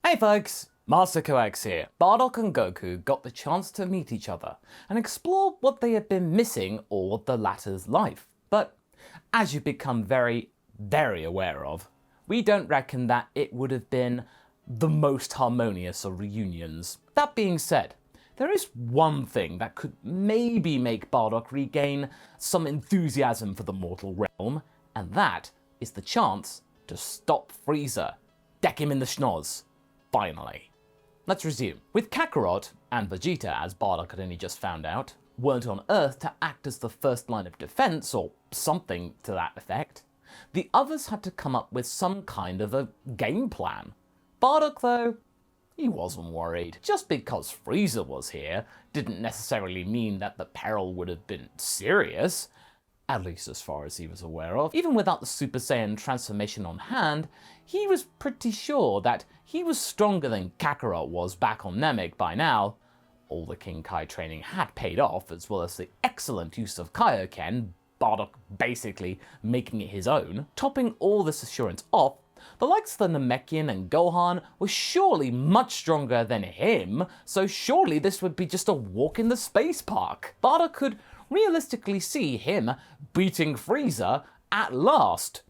Hey folks, MasakoX here. Bardock and Goku got the chance to meet each other and explore what they had been missing all of the latter's life. But as you've become very aware of, we don't reckon that it would have been the most harmonious of reunions. That being said, there is one thing that could maybe make Bardock regain some enthusiasm for the mortal realm, and that is the chance to stop Frieza. Deck him in the schnoz. Finally. Let's resume. With Kakarot and Vegeta, as Bardock had only just found out, weren't on Earth to act as the first line of defense or something to that effect, the others had to come up with some kind of a game plan. Bardock, though, he wasn't worried. Just because Frieza was here didn't necessarily mean that the peril would have been serious, at least as far as he was aware of. Even without the Super Saiyan transformation on hand, he was pretty sure that he was stronger than Kakarot was back on Namek by now. All the King Kai training had paid off, as well as the excellent use of Kaioken, Bardock basically making it his own. Topping all this assurance off, the likes of the Namekian and Gohan were surely much stronger than him, so surely this would be just a walk in the space park. Bardock could realistically see him beating Frieza at last,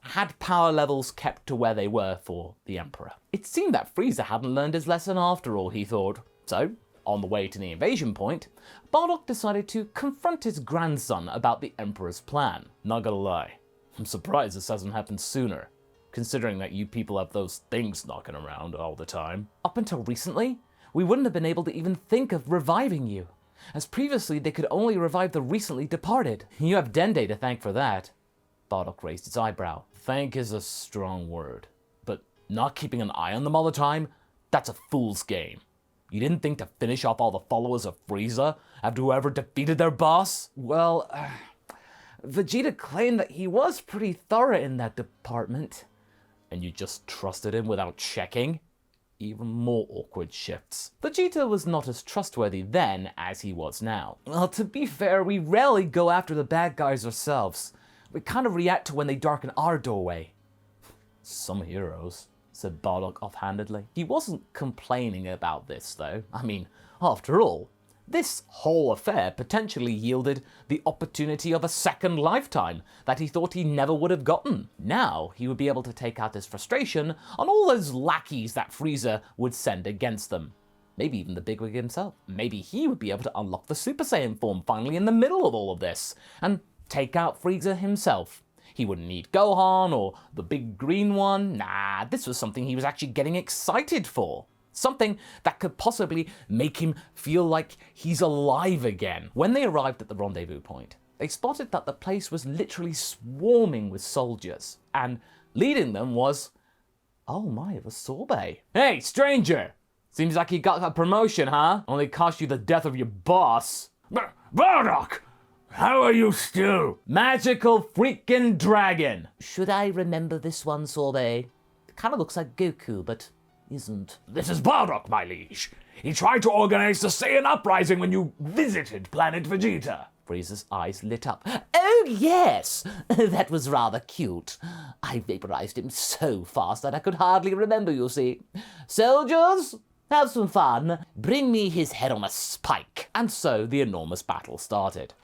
had power levels kept to where they were for the Emperor. It seemed that Frieza hadn't learned his lesson after all, he thought. So, on the way to the invasion point, Bardock decided to confront his grandson about the Emperor's plan. Not gonna lie, I'm surprised this hasn't happened sooner, considering that you people have those things knocking around all the time. Up until recently, we wouldn't have been able to even think of reviving you, as previously they could only revive the recently departed. You have Dende to thank for that. Bardock raised his eyebrow. Thank is a strong word, but not keeping an eye on them all the time? That's a fool's game. You didn't think to finish off all the followers of Frieza after whoever defeated their boss? Well, Vegeta claimed that he was pretty thorough in that department. And you just trusted him without checking? Even more awkward shifts. Vegeta was not as trustworthy then as he was now. Well, to be fair, we rarely go after the bad guys ourselves. We kind of react to when they darken our doorway. Some heroes, said Bardock offhandedly. He wasn't complaining about this, though. I mean, after all, this whole affair potentially yielded the opportunity of a second lifetime that he thought he never would have gotten. Now, he would be able to take out his frustration on all those lackeys that Frieza would send against them. Maybe even the bigwig himself. Maybe he would be able to unlock the Super Saiyan form finally in the middle of all of this, and take out Frieza himself. He wouldn't need Gohan or the big green one. Nah, this was something he was actually getting excited for. Something that could possibly make him feel like he's alive again. When they arrived at the rendezvous point, they spotted that the place was literally swarming with soldiers, and leading them was, oh my, it was Sorbet. Hey, stranger! Seems like you got a promotion, huh? Only cost you the death of your boss. Bardock! How are you still? Magical freaking dragon! Should I remember this one, Sorbet? It kind of looks like Goku, but isn't. This is Bardock, my liege. He tried to organize the Saiyan uprising when you visited planet Vegeta. Frieza's eyes lit up. Oh, yes! That was rather cute. I vaporized him so fast that I could hardly remember, you see. Soldiers, have some fun. Bring me his head on a spike. And so the enormous battle started.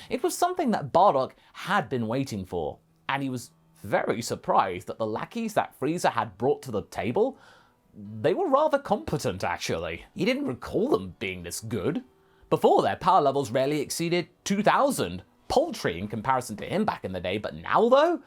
It was something that Bardock had been waiting for, and he was very surprised that the lackeys that Frieza had brought to the table, they were rather competent, actually. He didn't recall them being this good. Before, their power levels rarely exceeded 2,000. Paltry in comparison to him back in the day, but now, though,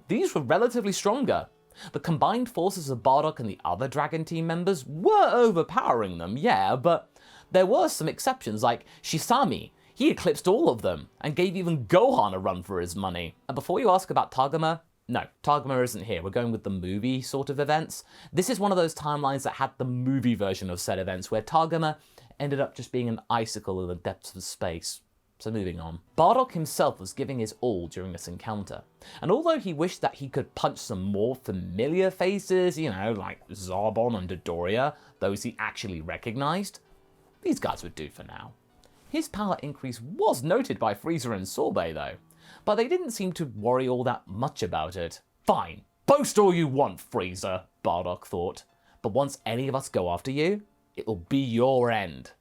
these were relatively stronger. The combined forces of Bardock and the other Dragon Team members were overpowering them, yeah, but there were some exceptions, like Shisami. He eclipsed all of them, and gave even Gohan a run for his money. And before you ask about Tagoma, no, Tagoma isn't here. We're going with the movie sort of events. This is one of those timelines that had the movie version of said events, where Tagoma ended up just being an icicle in the depths of space. So moving on. Bardock himself was giving his all during this encounter, and although he wished that he could punch some more familiar faces, you know, like Zarbon and Dodoria, those he actually recognized, these guys would do for now. His power increase was noted by Frieza and Sorbet, though, but they didn't seem to worry all that much about it. Fine, boast all you want, Frieza, Bardock thought. But once any of us go after you, it will be your end.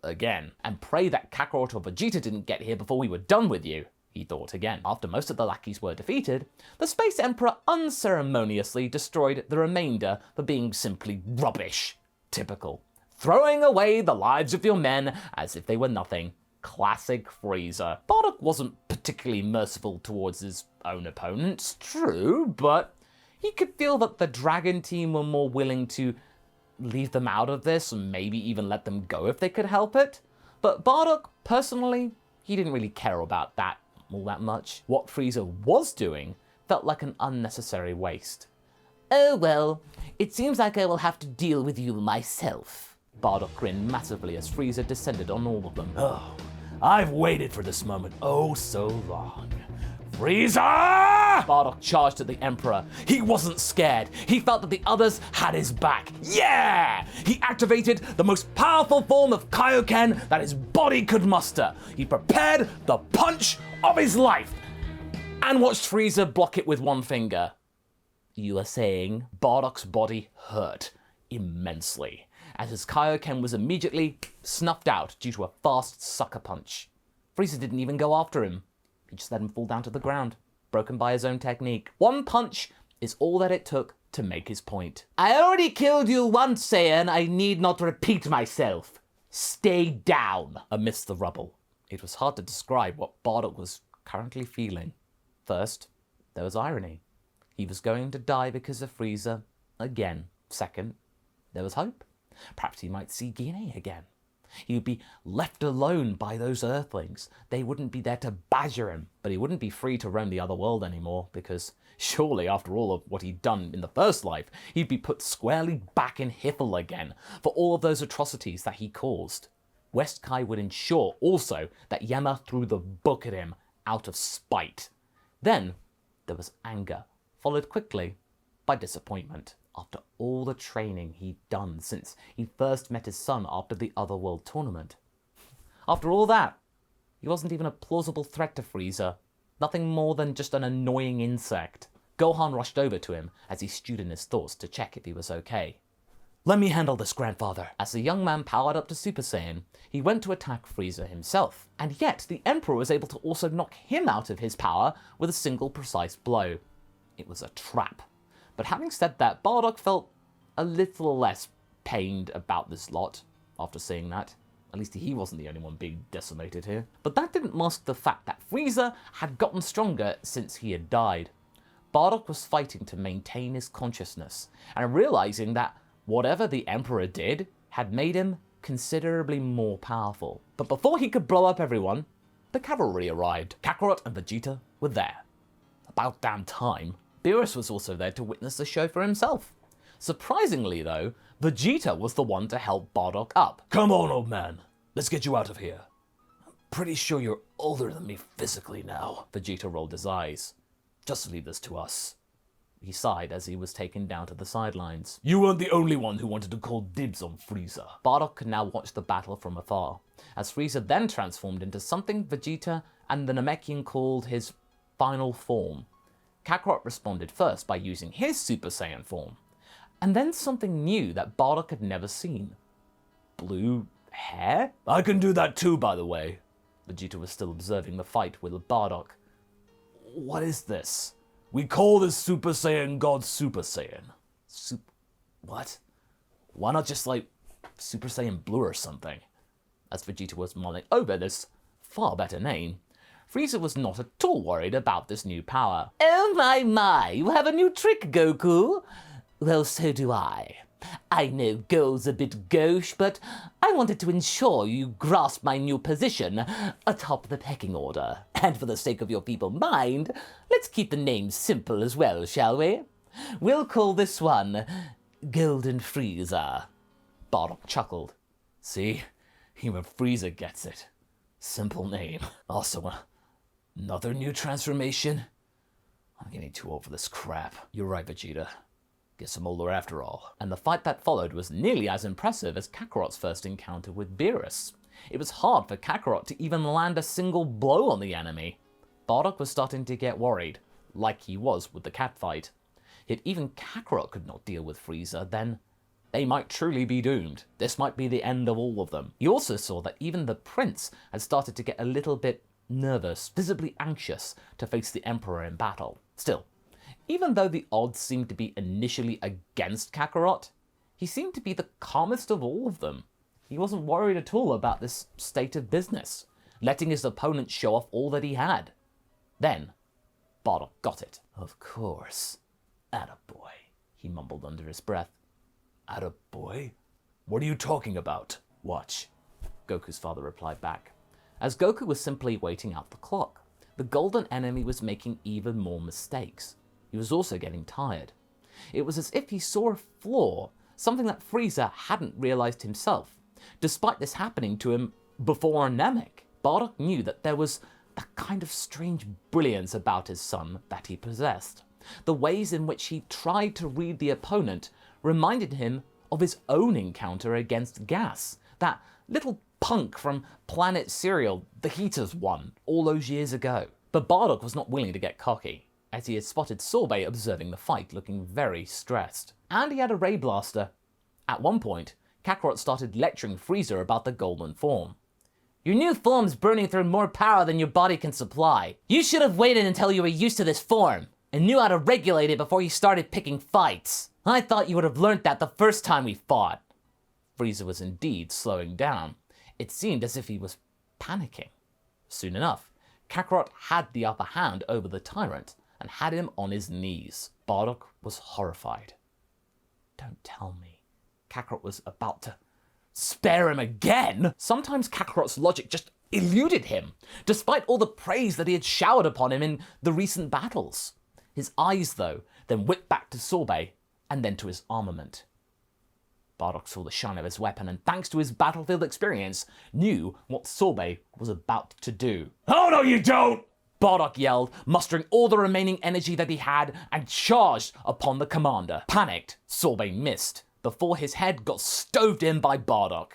Again. And pray that Kakarot or Vegeta didn't get here before we were done with you, he thought again. After most of the lackeys were defeated, the Space Emperor unceremoniously destroyed the remainder for being simply rubbish. Typical. Throwing away the lives of your men as if they were nothing. Classic Frieza. Bardock wasn't particularly merciful towards his own opponents, true, but he could feel that the Dragon Team were more willing to leave them out of this and maybe even let them go if they could help it. But Bardock, personally, he didn't really care about that all that much. What Frieza was doing felt like an unnecessary waste. Oh well, it seems like I will have to deal with you myself. Bardock grinned massively as Frieza descended on all of them. Oh, I've waited for this moment oh so long. Frieza! Bardock charged at the Emperor. He wasn't scared. He felt that the others had his back. Yeah! He activated the most powerful form of Kaioken that his body could muster. He prepared the punch of his life and watched Frieza block it with one finger. You are saying? Bardock's body hurt immensely, as his Kaioken was immediately snuffed out due to a fast sucker punch. Frieza didn't even go after him. He just let him fall down to the ground, broken by his own technique. One punch is all that it took to make his point. I already killed you once, Saiyan. I need not repeat myself. Stay down. Amidst the rubble, it was hard to describe what Bardock was currently feeling. First, there was irony. He was going to die because of Frieza again. Second, there was hope. Perhaps he might see Guinea again. He would be left alone by those Earthlings. They wouldn't be there to badger him, but he wouldn't be free to roam the other world anymore, because surely after all of what he'd done in the first life, he'd be put squarely back in HFIL again for all of those atrocities that he caused. West Kai would ensure also that Yama threw the book at him out of spite. Then there was anger, followed quickly by disappointment. After all the training he'd done since he first met his son after the Otherworld tournament. After all that, he wasn't even a plausible threat to Frieza. Nothing more than just an annoying insect. Gohan rushed over to him as he stewed in his thoughts to check if he was okay. Let me handle this, grandfather. As the young man powered up to Super Saiyan, he went to attack Frieza himself. And yet, the Emperor was able to also knock him out of his power with a single precise blow. It was a trap. But having said that, Bardock felt a little less pained about this lot after seeing that. At least he wasn't the only one being decimated here. But that didn't mask the fact that Frieza had gotten stronger since he had died. Bardock was fighting to maintain his consciousness, and realizing that whatever the Emperor did had made him considerably more powerful. But before he could blow up everyone, the cavalry arrived. Kakarot and Vegeta were there. About damn time. Beerus was also there to witness the show for himself. Surprisingly, though, Vegeta was the one to help Bardock up. Come on, old man. Let's get you out of here. I'm pretty sure you're older than me physically now. Vegeta rolled his eyes. Just leave this to us. He sighed as he was taken down to the sidelines. You weren't the only one who wanted to call dibs on Frieza. Bardock could now watch the battle from afar, as Frieza then transformed into something Vegeta and the Namekian called his final form. Kakarot responded first by using his Super Saiyan form, and then something new that Bardock had never seen. Blue hair? I can do that too, by the way. Vegeta was still observing the fight with Bardock. What is this? We call this Super Saiyan God Super Saiyan. What? Why not just like Super Saiyan Blue or something? As Vegeta was mulling over this far better name, Frieza was not at all worried about this new power. Oh my, you have a new trick, Goku. Well, so do I. I know go's a bit gauche, but I wanted to ensure you grasp my new position atop the pecking order. And for the sake of your feeble mind, let's keep the name simple as well, shall we? We'll call this one Golden Frieza. Bardock chuckled. See, even Frieza gets it. Simple name. Also, another new transformation? I'm getting too old for this crap. You're right, Vegeta. Guess I'm older after all. And the fight that followed was nearly as impressive as Kakarot's first encounter with Beerus. It was hard for Kakarot to even land a single blow on the enemy. Bardock was starting to get worried, like he was with the cat fight. Yet even Kakarot could not deal with Frieza, then They might truly be doomed. This might be the end of all of them. He also saw that even the prince had started to get a little bit nervous, visibly anxious to face the Emperor in battle. Still, even though the odds seemed to be initially against Kakarot, he seemed to be the calmest of all of them. He wasn't worried at all about this state of business, letting his opponent show off all that he had. Then, Bardock got it. Of course. Attaboy, he mumbled under his breath. Attaboy? What are you talking about? Watch, Goku's father replied back. As Goku was simply waiting out the clock, the golden enemy was making even more mistakes. He was also getting tired. It was as if he saw a flaw, something that Frieza hadn't realized himself. Despite this happening to him before on Namek, Bardock knew that there was a kind of strange brilliance about his son that he possessed. The ways in which he tried to read the opponent reminded him of his own encounter against Gas, that little punk from Planet Cereal, the Heaters one, all those years ago. But Bardock was not willing to get cocky, as he had spotted Sorbet observing the fight, looking very stressed. And he had a Ray Blaster. At one point, Kakarot started lecturing Frieza about the golden form. Your new form's burning through more power than your body can supply. You should have waited until you were used to this form, and knew how to regulate it before you started picking fights. I thought you would have learned that the first time we fought. Frieza was indeed slowing down. It seemed as if he was panicking. Soon enough, Kakarot had the upper hand over the tyrant and had him on his knees. Bardock was horrified. Don't tell me Kakarot was about to spare him again? Sometimes Kakarot's logic just eluded him, despite all the praise that he had showered upon him in the recent battles. His eyes, though, then whipped back to Sorbet and then to his armament. Bardock saw the shine of his weapon and, thanks to his battlefield experience, knew what Sorbet was about to do. Oh, no, you don't! Bardock yelled, mustering all the remaining energy that he had, and charged upon the commander. Panicked, Sorbet missed before his head got stoved in by Bardock.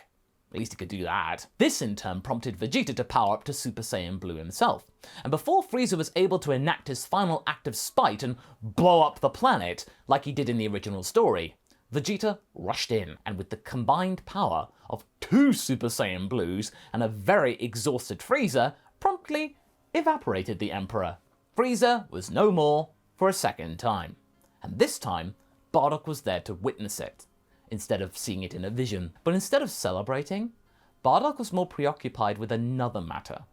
At least he could do that. This in turn prompted Vegeta to power up to Super Saiyan Blue himself. And before Frieza was able to enact his final act of spite and blow up the planet like he did in the original story, Vegeta rushed in, and with the combined power of 2 Super Saiyan Blues and a very exhausted Frieza, promptly evaporated the Emperor. Frieza was no more for a second time. And this time, Bardock was there to witness it, instead of seeing it in a vision. But instead of celebrating, Bardock was more preoccupied with another matter.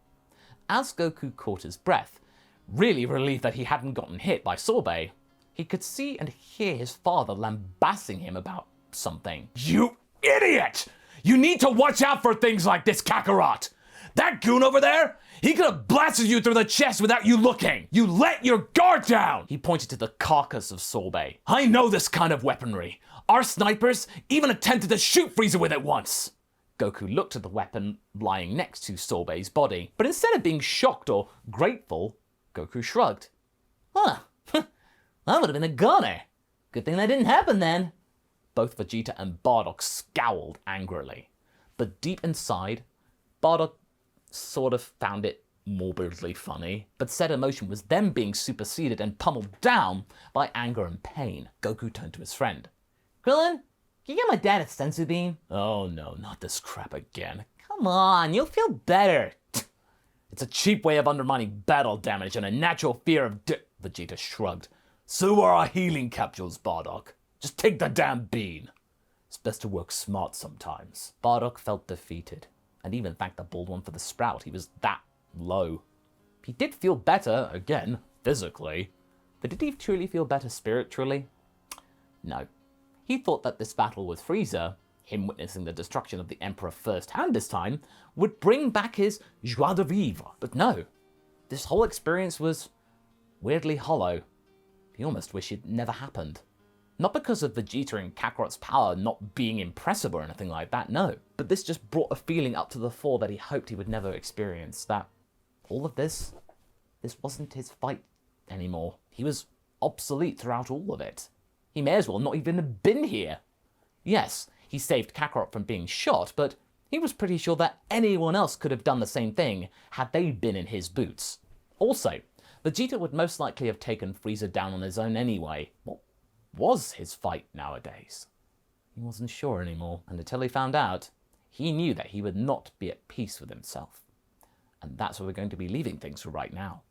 As Goku caught his breath, really relieved that he hadn't gotten hit by Sorbet, he could see and hear his father lambasting him about something. You idiot! You need to watch out for things like this, Kakarot! That goon over there, he could have blasted you through the chest without you looking! You let your guard down! He pointed to the carcass of Sorbet. I know this kind of weaponry. Our snipers even attempted to shoot Frieza with it once. Goku looked at the weapon lying next to Sorbet's body, but instead of being shocked or grateful, Goku shrugged. Huh. That would have been a goner. Good thing that didn't happen then. Both Vegeta and Bardock scowled angrily. But deep inside, Bardock sort of found it morbidly funny, but said emotion was them being superseded and pummeled down by anger and pain. Goku turned to his friend. Krillin, can you get my dad a senzu bean? Oh no, not this crap again. Come on, you'll feel better. It's a cheap way of undermining battle damage and a natural fear of Vegeta shrugged. So are our healing capsules, Bardock. Just take the damn bean. It's best to work smart sometimes. Bardock felt defeated, and even thanked the bald one for the sprout. He was that low. He did feel better, again, physically. But did he truly feel better spiritually? No. He thought that this battle with Frieza, him witnessing the destruction of the Emperor firsthand this time, would bring back his joie de vivre. But no. This whole experience was weirdly hollow. He almost wished it never happened. Not because of Vegeta and Kakarot's power not being impressive or anything like that, no. But this just brought a feeling up to the fore that he hoped he would never experience. That all of this wasn't his fight anymore. He was obsolete throughout all of it. He may as well not even have been here. Yes, he saved Kakarot from being shot, but he was pretty sure that anyone else could have done the same thing had they been in his boots. Also, Vegeta would most likely have taken Frieza down on his own anyway. What was his fight nowadays? he wasn't sure anymore. And until he found out, he knew that he would not be at peace with himself. And that's where we're going to be leaving things for right now.